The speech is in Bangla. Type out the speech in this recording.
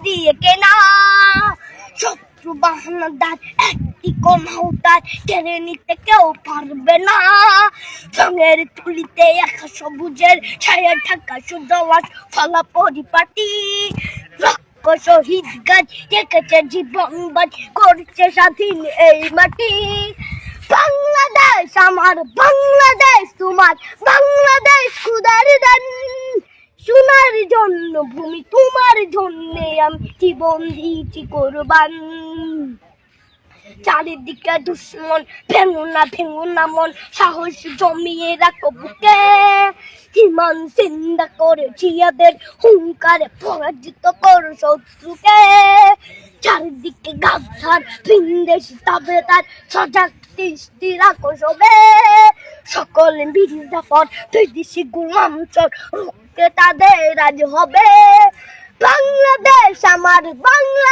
দিয়ে কেনা। শত্রু বাহানাদার একটি কমাউদার কেড়ে নিতে কেউ পারবে না। রঙের তুলিতে একা সবুজের ছায়া ঢাকা সুদলাস ফলা পরিপাটি। শহীদ গাছ রেখেছে জীবন বাজ করছে স্বাধীন এই মাটি। বাংলাদেশ আমার, বাংলাদেশ তোমার, বাংলাদেশ খুদার দান। সোনার জন্য ভূমি তোমার জন্যে আমি জীবন দিয়েছি কোরবান। চারিদিকে দুশ্মন, ভেঙো না মন, সাহস জমিয়ে রাখো বুকে। ইমান জিন্দা করে জিয়াদের হুঙ্কারে পরাজিত করো শত্রুকে। চারিদিকে গাছার ভিনদেশি তাবেদার সজাগ দৃষ্টি রাখো সবে। সকলে মির্জাফর বিদেশি গোলাম চোর রুখতে তাদের আজ হবে। বাংলাদেশ আমার, বাংলাদেশ।